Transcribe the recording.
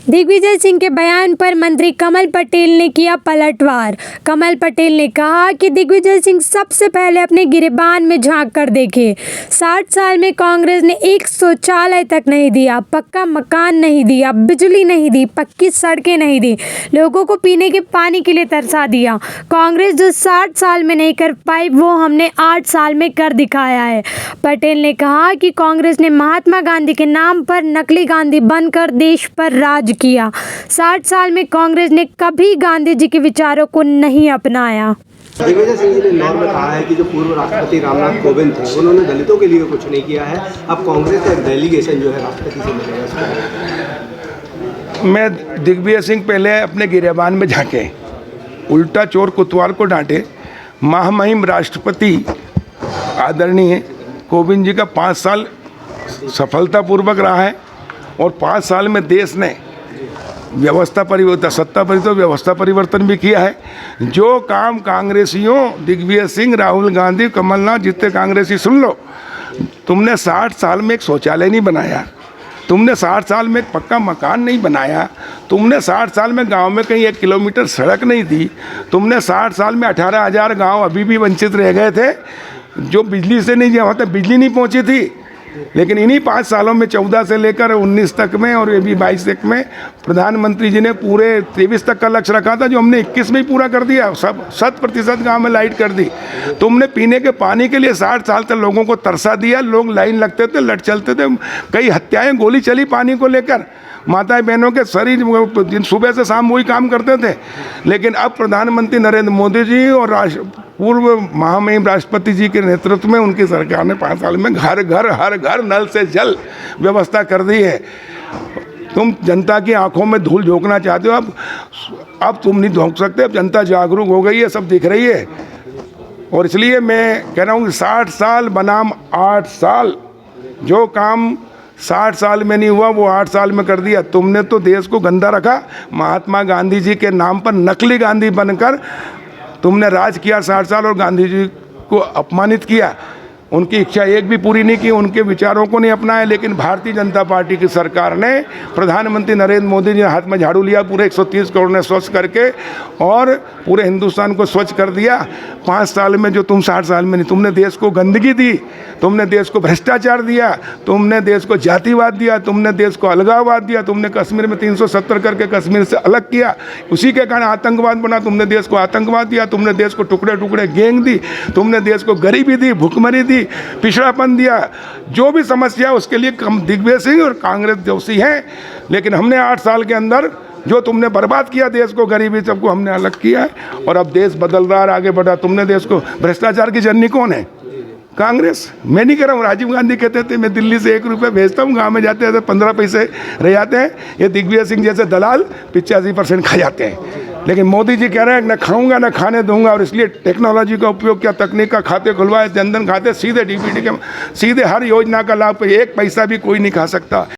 दिग्विजय सिंह के बयान पर मंत्री कमल पटेल ने किया पलटवार। कमल पटेल ने कहा कि दिग्विजय सिंह सबसे पहले अपने गिरेबान में झांक कर देखे। 60 साल में कांग्रेस ने एक शौचालय तक नहीं दिया, पक्का मकान नहीं दिया, बिजली नहीं दी, पक्की सड़कें नहीं दी, लोगों को पीने के पानी के लिए तरसा दिया। कांग्रेस जो 60 साल में नहीं कर पाई वो हमने 8 साल में कर दिखाया है। पटेल ने कहा कि कांग्रेस ने महात्मा गांधी के नाम पर नकली गांधी बनकर देश पर राज किया। 60 साल में कांग्रेस ने कभी गांधी जी के विचारों को नहीं अपनाया। दिग्विजय सिंह जी ने इंदौर में कहा है कि जो पूर्व राष्ट्रपति रामनाथ कोविंद थे उन्होंने दलितों के लिए कुछ नहीं किया है। अब कांग्रेस का एक डेलीगेशन जो है राष्ट्रपति से मिलेगा। मैं दिग्विजय सिंह पहले अपने गिरेबान में झांके, उल्टा चोर कोतवाल को डांटे। महामहिम राष्ट्रपति आदरणीय कोविंद जी का 5 साल सफलतापूर्वक रहा है और 5 साल में देश ने व्यवस्था परिवर्तन भी किया है। जो काम कांग्रेसियों दिग्विजय सिंह, राहुल गांधी, कमलनाथ जितने कांग्रेसी सुन लो, तुमने 60 साल में एक शौचालय नहीं बनाया, तुमने 60 साल में एक पक्का मकान नहीं बनाया, तुमने 60 साल में गांव में कहीं 1 किलोमीटर सड़क नहीं दी, तुमने 60 साल में 18,000 गांव अभी भी वंचित रह गए थे, जो बिजली से नहीं, वहाँ तक बिजली नहीं पहुँची थी। लेकिन इन्हीं 5 सालों में 14 से लेकर 19 तक में और ये भी 22 तक में प्रधानमंत्री जी ने पूरे 23 तक का लक्ष्य रखा था, जो हमने 21 में ही पूरा कर दिया। सब 100% गाँव में लाइट कर दी। तुमने पीने के पानी के लिए 60 साल तक लोगों को तरसा दिया। लोग लाइन लगते थे, लट चलते थे, कई हत्याएं, गोली चली पानी को लेकर। माताएं बहनों के शरीर दिन सुबह से शाम वही काम करते थे। लेकिन अब प्रधानमंत्री नरेंद्र मोदी जी और पूर्व महामहिम राष्ट्रपति जी के नेतृत्व में उनकी सरकार ने 5 साल में घर घर हर घर नल से जल व्यवस्था कर दी है। तुम जनता की आंखों में धूल झोंकना चाहते हो, अब तुम नहीं झोंक सकते। अब जनता जागरूक हो गई है, सब दिख रही है। और इसलिए मैं कह रहा हूँ 60 साल बनाम 8 साल, जो काम 60 साल में नहीं हुआ वो 8 साल में कर दिया। तुमने तो देश को गंदा रखा। महात्मा गांधी जी के नाम पर नकली गांधी बनकर तुमने राज किया 60 साल और गांधी जी को अपमानित किया। उनकी इच्छा एक भी पूरी नहीं की, उनके विचारों को नहीं अपनाया। लेकिन भारतीय जनता पार्टी की सरकार ने, प्रधानमंत्री नरेंद्र मोदी जी ने हाथ में झाड़ू लिया, पूरे 130 करोड़ ने स्वच्छ करके और पूरे हिंदुस्तान को स्वच्छ कर दिया। 5 साल में जो तुम 60 साल में नहीं, तुमने देश को गंदगी दी, तुमने देश को भ्रष्टाचार दिया, तुमने देश को जातिवाद दिया, तुमने देश को अलगाववाद दिया, तुमने कश्मीर में 370 करके कश्मीर से अलग किया, उसी के कारण आतंकवाद बना। तुमने देश को आतंकवाद दिया, तुमने देश को टुकड़े टुकड़े गैंग दी, तुमने देश को गरीबी दी, भुखमरी दी, पिछड़ापन दिया। जो भी समस्या उसके लिए दिग्विजय सिंह और कांग्रेस दोषी हैं। लेकिन हमने 8 साल के अंदर जो तुमने बर्बाद किया देश को, गरीबी सबको हमने अलग किया है और अब देश बदल रहा है, आगे बढ़ा। तुमने देश को, भ्रष्टाचार की जननी कौन है? कांग्रेस। मैं नहीं कह रहा हूँ, राजीव गांधी कहते थे मैं दिल्ली से 1 रुपये भेजता हूँ, गाँव में जाते हैं 15 पैसे रह जाते हैं। ये दिग्विजय सिंह जैसे दलाल 85% खा जाते हैं। लेकिन मोदी जी कह रहे हैं न खाऊंगा न खाने दूंगा, और इसलिए टेक्नोलॉजी का उपयोग किया, तकनीक का खाते खुलवाए, जनधन खाते, सीधे डीबीटी के, सीधे हर योजना का लाभ, 1 पैसा भी कोई नहीं खा सकता।